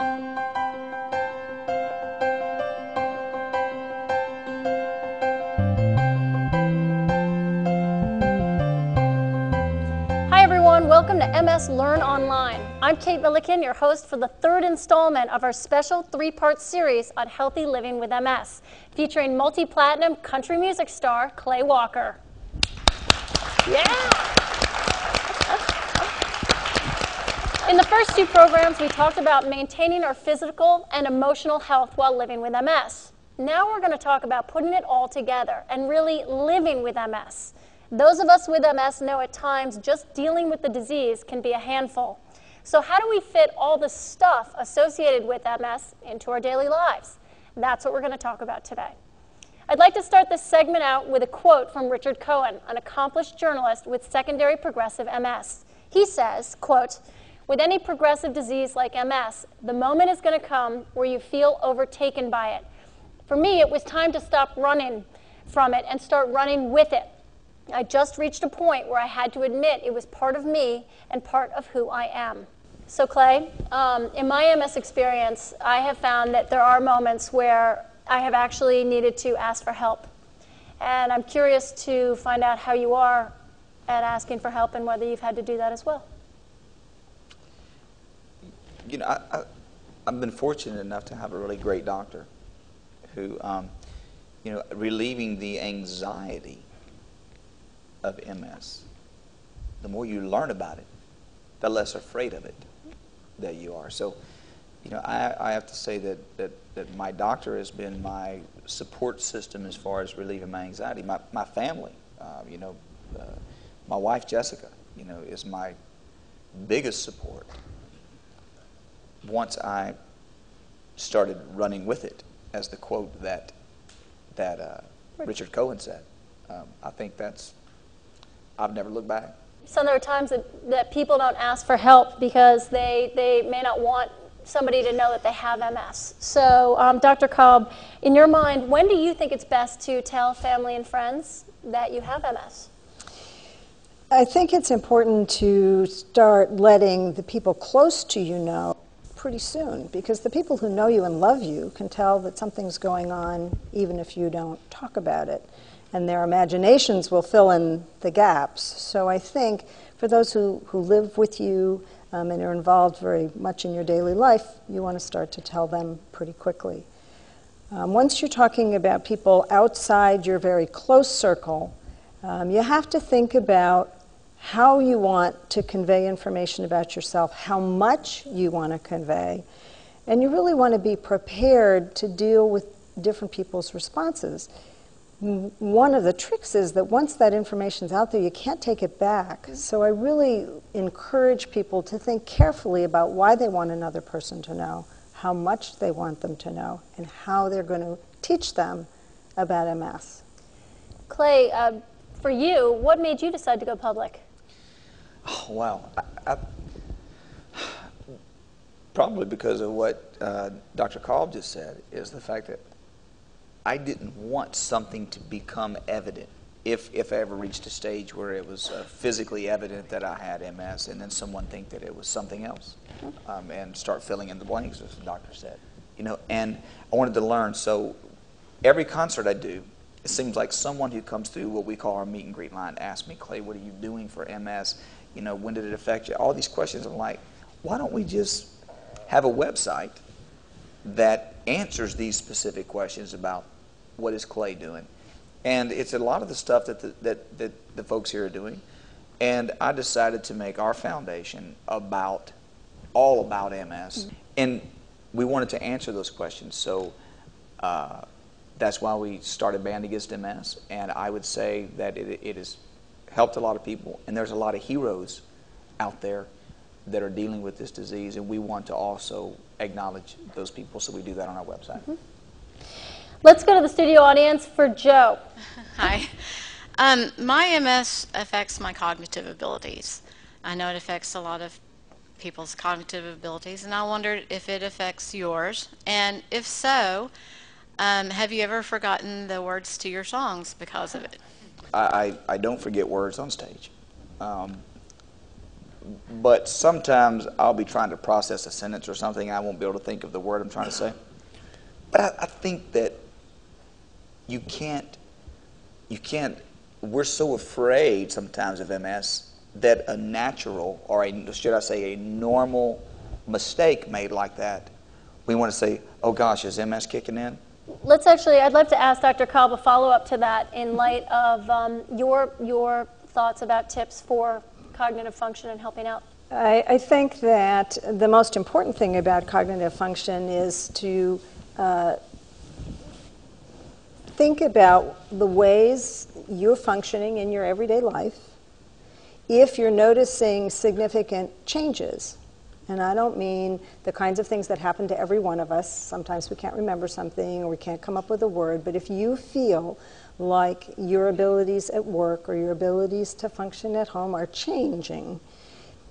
Hi everyone, welcome to MS Learn Online. I'm Kate Milliken, your host for the third installment of our special three-part series on healthy living with MS, featuring multi-platinum country music star Clay Walker. Yeah! In the first two programs, we talked about maintaining our physical and emotional health while living with MS. Now we're going to talk about putting it all together and really living with MS. Those of us with MS know at times just dealing with the disease can be a handful. So how do we fit all the stuff associated with MS into our daily lives? That's what we're going to talk about today. I'd like to start this segment out with a quote from Richard Cohen, an accomplished journalist with secondary progressive MS. He says, quote, "With any progressive disease like MS, the moment is going to come where you feel overtaken by it. For me, it was time to stop running from it and start running with it. I just reached a point where I had to admit it was part of me and part of who I am." So Clay, in my MS experience, I have found that there are moments where I have actually needed to ask for help. And I'm curious to find out how you are at asking for help and whether you've had to do that as well. You know, I've been fortunate enough to have a really great doctor who, you know, relieving the anxiety of MS. The more you learn about it, the less afraid of it that you are. So, you know, I have to say that my doctor has been my support system as far as relieving my anxiety. My family, you know, my wife Jessica, you know, is my biggest support. Once I started running with it, as the quote that Richard Cohen said, I think I've never looked back. So there are times that people don't ask for help because they may not want somebody to know that they have MS. So Dr. Cobb, in your mind, when do you think it's best to tell family and friends that you have MS? I think it's important to start letting the people close to you know pretty soon, because the people who know you and love you can tell that something's going on even if you don't talk about it. And their imaginations will fill in the gaps. So I think for those who live with you and are involved very much in your daily life, you want to start to tell them pretty quickly. Once you're talking about people outside your very close circle, you have to think about how you want to convey information about yourself, how much you want to convey, and you really want to be prepared to deal with different people's responses. One of the tricks is that once that information's out there, you can't take it back. So I really encourage people to think carefully about why they want another person to know, how much they want them to know, and how they're going to teach them about MS. Clay, for you, what made you decide to go public? Oh, wow. Probably because of what Dr. Cobb just said, is the fact that I didn't want something to become evident if I ever reached a stage where it was physically evident that I had MS, and then someone think that it was something else, and start filling in the blanks, as the doctor said. You know, and I wanted to learn. So every concert I do, it seems like someone who comes through what we call our meet and greet line asks me, "Clay, what are you doing for MS? You know, when did it affect you?" All these questions. I'm like, why don't we just have a website that answers these specific questions about what is Clay doing? And it's a lot of the stuff that the folks here are doing. And I decided to make our foundation all about MS. And we wanted to answer those questions. So that's why we started Band Against MS. And I would say that it has helped a lot of people. And there's a lot of heroes out there that are dealing with this disease, and we want to also acknowledge those people, so we do that on our website. Let's go to the studio audience for Joe. Hi. My MS affects my cognitive abilities. I know it affects a lot of people's cognitive abilities, and I wondered if it affects yours. And if so, have you ever forgotten the words to your songs because of it? I don't forget words on stage. but sometimes I'll be trying to process a sentence or something, I won't be able to think of the word I'm trying to say. But I think that you can't, we're so afraid sometimes of MS that a natural, or should I say a normal mistake made like that, we want to say, oh gosh, is MS kicking in? I'd love to ask Dr. Kolb a follow-up to that in light of your thoughts about tips for cognitive function and helping out. I think that the most important thing about cognitive function is to think about the ways you're functioning in your everyday life if you're noticing significant changes. And I don't mean the kinds of things that happen to every one of us. Sometimes we can't remember something or we can't come up with a word, but if you feel like your abilities at work or your abilities to function at home are changing,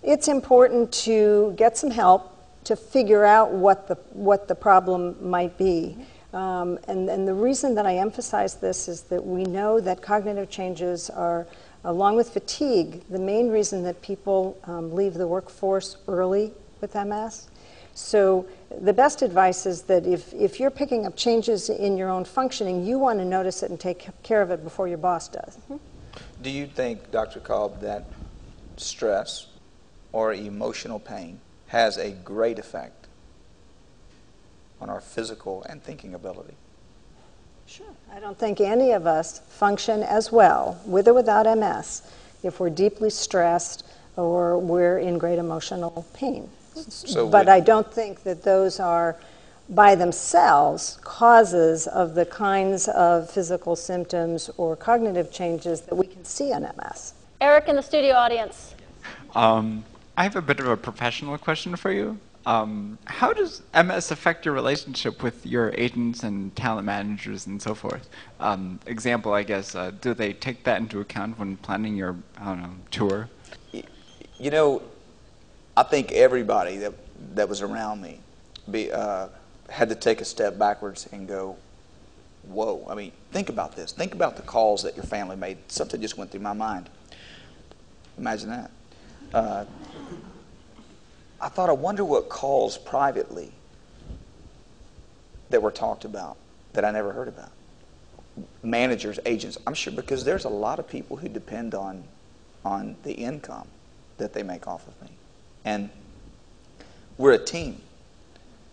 it's important to get some help to figure out what the problem might be. And the reason that I emphasize this is that we know that cognitive changes are, along with fatigue, the main reason that people leave the workforce early with MS. So the best advice is that if you're picking up changes in your own functioning, you want to notice it and take care of it before your boss does. Do you think, Dr. Kolb, that stress or emotional pain has a great effect on our physical and thinking ability? Sure. I don't think any of us function as well, with or without MS, if we're deeply stressed or we're in great emotional pain. But I don't think that those are, by themselves, causes of the kinds of physical symptoms or cognitive changes that we can see in MS. Eric in the studio audience. I have a bit of a professional question for you. How does MS affect your relationship with your agents and talent managers and so forth? Example, I guess, do they take that into account when planning your, I don't know, tour? You know, I think everybody that was around me had to take a step backwards and go, whoa. I mean, think about this. Think about the calls that your family made. Something just went through my mind. Imagine that. I thought, I wonder what calls privately that were talked about that I never heard about. Managers, agents, I'm sure, because there's a lot of people who depend on the income that they make off of me. And we're a team.